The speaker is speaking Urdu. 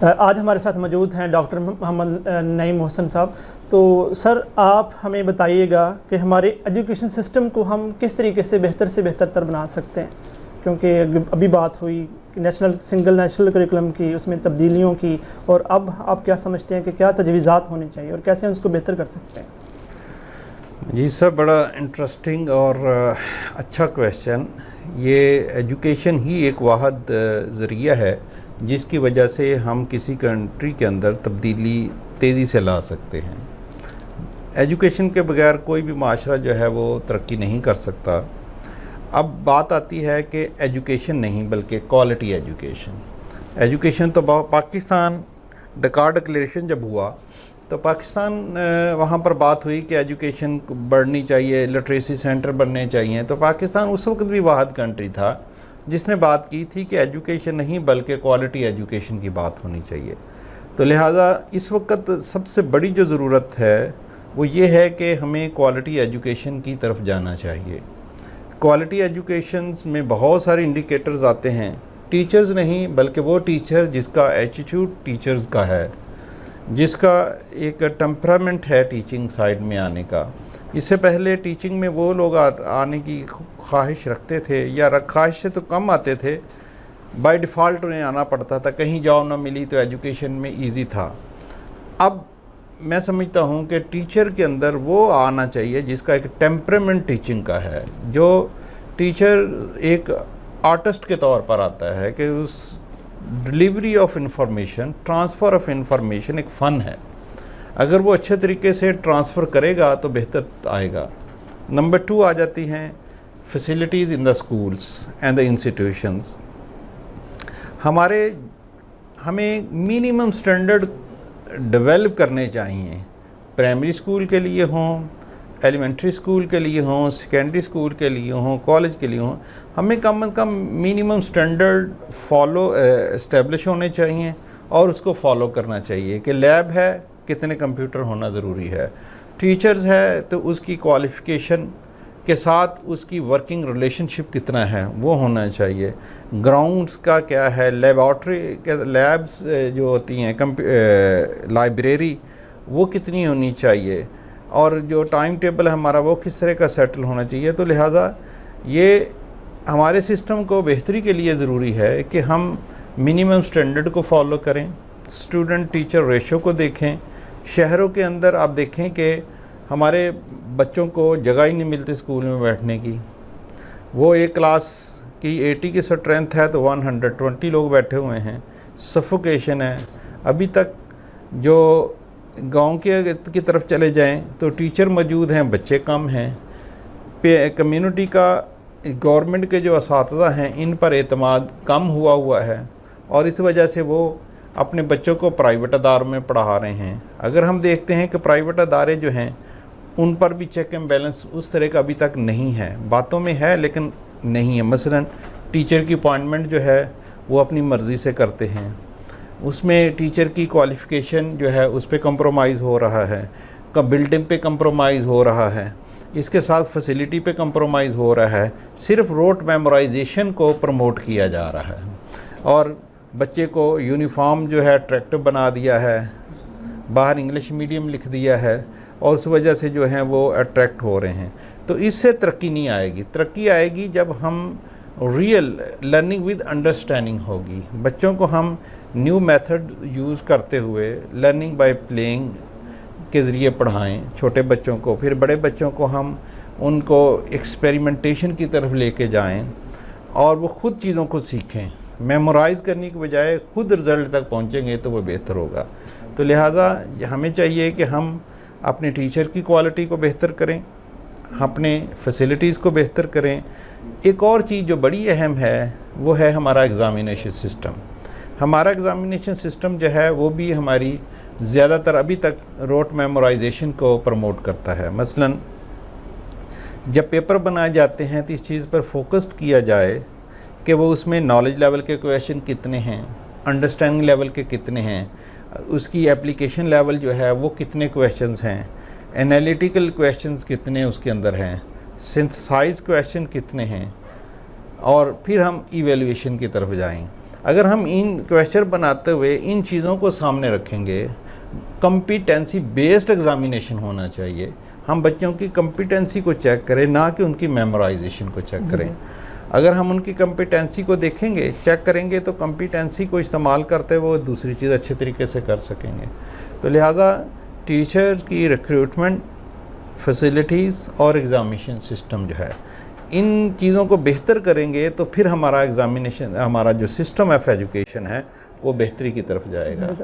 آج ہمارے ساتھ موجود ہیں ڈاکٹر محمد نعیم محسن صاحب. تو سر آپ ہمیں بتائیے گا کہ ہمارے ایجوکیشن سسٹم کو ہم کس طریقے سے بہتر تر بنا سکتے ہیں، کیونکہ ابھی بات ہوئی سنگل نیشنل کریکولم کی، اس میں تبدیلیوں کی، اور اب آپ کیا سمجھتے ہیں کہ کیا تجویزات ہونی چاہیے اور کیسے ہم اس کو بہتر کر سکتے ہیں؟ جی سر، بڑا انٹرسٹنگ اور اچھا کویشچن. یہ ایجوکیشن ہی ایک واحد ذریعہ ہے جس کی وجہ سے ہم کسی کنٹری کے اندر تبدیلی تیزی سے لا سکتے ہیں. ایجوکیشن کے بغیر کوئی بھی معاشرہ جو ہے وہ ترقی نہیں کر سکتا. اب بات آتی ہے کہ ایجوکیشن نہیں بلکہ کوالٹی ایجوکیشن تو پاکستان ڈکار ڈکلیریشن جب ہوا تو پاکستان وہاں پر بات ہوئی کہ ایجوکیشن بڑھنی چاہیے، لٹریسی سینٹر بننے چاہیے. تو پاکستان اس وقت بھی واحد کنٹری تھا جس نے بات کی تھی کہ ایجوکیشن نہیں بلکہ کوالٹی ایجوکیشن کی بات ہونی چاہیے. تو لہٰذا اس وقت سب سے بڑی جو ضرورت ہے وہ یہ ہے کہ ہمیں کوالٹی ایجوکیشن کی طرف جانا چاہیے. کوالٹی ایجوکیشنز میں بہت سارے انڈیکیٹرز آتے ہیں. ٹیچرز نہیں بلکہ وہ ٹیچر جس کا ایٹیٹیوڈ ٹیچرز کا ہے، جس کا ایک ٹیمپرامنٹ ہے ٹیچنگ سائیڈ میں آنے کا. اس سے پہلے ٹیچنگ میں وہ لوگ آنے کی خواہش رکھتے تھے یا خواہش سے تو کم آتے تھے، بائی ڈیفالٹ انہیں آنا پڑتا تھا. کہیں جاب نہ ملی تو ایجوکیشن میں ایزی تھا. اب میں سمجھتا ہوں کہ ٹیچر کے اندر وہ آنا چاہیے جس کا ایک ٹیمپرامنٹ ٹیچنگ کا ہے، جو ٹیچر ایک آرٹسٹ کے طور پر آتا ہے کہ اس delivery of information, transfer of information ایک فن ہے. اگر وہ اچھے طریقے سے ٹرانسفر کرے گا تو بہتر آئے گا. نمبر 2 آ جاتی ہیں facilities in the schools and the institutions. ہمیں منیمم سٹینڈرڈ ڈیولپ کرنے چاہیے، پرائمری اسکول کے لیے ہوں، ایلیمنٹری اسکول کے لیے ہوں، سیکنڈری اسکول کے لیے ہوں، کالج کے لیے ہوں. ہمیں کم از کم منیمم سٹینڈرڈ اسٹیبلش ہونے چاہیے اور اس کو فالو کرنا چاہیے کہ لیب ہے کتنے کمپیوٹر ہونا ضروری ہے، ٹیچرز ہے تو اس کی کوالیفیکیشن کے ساتھ اس کی ورکنگ ریلیشن شپ کتنا ہے وہ ہونا چاہیے. گراؤنڈز کا کیا ہے، لیبارٹری کے لیبز جو ہوتی ہیں، لائبریری وہ کتنی ہونی چاہیے، اور جو ٹائم ٹیبل ہے ہمارا وہ کس طرح کا سیٹل ہونا چاہیے. تو لہٰذا یہ ہمارے سسٹم کو بہتری کے لیے ضروری ہے کہ ہم منیمم سٹینڈرڈ کو فالو کریں، اسٹوڈنٹ ٹیچر ریشو کو دیکھیں. شہروں کے اندر آپ دیکھیں کہ ہمارے بچوں کو جگہ ہی نہیں ملتی اسکول میں بیٹھنے کی. وہ ایک کلاس کی 80 کی اسٹرینتھ ہے تو 120 لوگ بیٹھے ہوئے ہیں. سفوکیشن ہے. ابھی تک جو گاؤں کی طرف چلے جائیں تو ٹیچر موجود ہیں، بچے کم ہیں. کمیونٹی کا گورنمنٹ کے جو اساتذہ ہیں ان پر اعتماد کم ہوا ہے، اور اس وجہ سے وہ اپنے بچوں کو پرائیویٹ اداروں میں پڑھا رہے ہیں. اگر ہم دیکھتے ہیں کہ پرائیویٹ ادارے جو ہیں ان پر بھی چیک اینڈ بیلنس اس طرح کا ابھی تک نہیں ہے. باتوں میں ہے لیکن نہیں ہے. مثلا ٹیچر کی اپائنٹمنٹ جو ہے وہ اپنی مرضی سے کرتے ہیں، اس میں ٹیچر کی کوالیفیکیشن جو ہے اس پہ کمپرومائز ہو رہا ہے، بلڈنگ پہ کمپرومائز ہو رہا ہے، اس کے ساتھ فیسیلیٹی پہ کمپرومائز ہو رہا ہے. صرف روٹ میمورائزیشن کو پروموٹ کیا جا رہا ہے، اور بچے کو یونیفارم جو ہے اٹریکٹیو بنا دیا ہے، باہر انگلش میڈیم لکھ دیا ہے، اور اس وجہ سے جو ہیں وہ اٹریکٹ ہو رہے ہیں. تو اس سے ترقی نہیں آئے گی. ترقی آئے گی جب ہم ریئل لرننگ ود انڈرسٹینڈنگ ہوگی. بچوں کو ہم نیو میتھڈ یوز کرتے ہوئے لرننگ بائی پلینگ کے ذریعے پڑھائیں چھوٹے بچوں کو. پھر بڑے بچوں کو ہم ان کو ایکسپیریمنٹیشن کی طرف لے کے جائیں اور وہ خود چیزوں کو سیکھیں. میمورائز کرنے کے بجائے خود رزلٹ تک پہنچیں گے تو وہ بہتر ہوگا. تو لہٰذا ہمیں چاہیے کہ ہم اپنے ٹیچر کی کوالٹی کو بہتر کریں، اپنے فیسیلیٹیز کو بہتر کریں. ایک اور چیز جو بڑی اہم ہے وہ ہے ہمارا ایگزامینیشن سسٹم. ہمارا ایگزامینیشن سسٹم جو ہے وہ بھی ہماری زیادہ تر ابھی تک روٹ میمورائزیشن کو پروموٹ کرتا ہے. مثلا جب پیپر بنائے جاتے ہیں تو اس چیز پر فوکسڈ کیا جائے کہ وہ اس میں نالج لیول کے کویشچن کتنے ہیں، انڈرسٹینڈنگ لیول کے کتنے ہیں، اس کی اپلیکیشن لیول جو ہے وہ کتنے کویشچنز ہیں، انالیٹیکل کویشچنز کتنے اس کے اندر ہیں، سنتھسائز کویشچن کتنے ہیں، اور پھر ہم ایویلویشن کی طرف جائیں. اگر ہم ان کویسچن بناتے ہوئے ان چیزوں کو سامنے رکھیں گے، کمپیٹنسی بیسڈ ایگزامینیشن ہونا چاہیے، ہم بچوں کی کمپیٹنسی کو چیک کریں نہ کہ ان کی میمورائزیشن کو چیک کریں۔ اگر ہم ان کی کمپیٹنسی کو دیکھیں گے، چیک کریں گے، تو کمپیٹنسی کو استعمال کرتے ہوئے وہ دوسری چیز اچھے طریقے سے کر سکیں گے۔ تو لہٰذا ٹیچر کی ریکروٹمنٹ، فیسلٹیز اور ایگزامینیشن سسٹم جو ہے، ان چیزوں کو بہتر کریں گے تو پھر ہمارا ایگزامینیشن، ہمارا جو سسٹم آف ایجوکیشن ہے وہ بہتری کی طرف جائے گا۔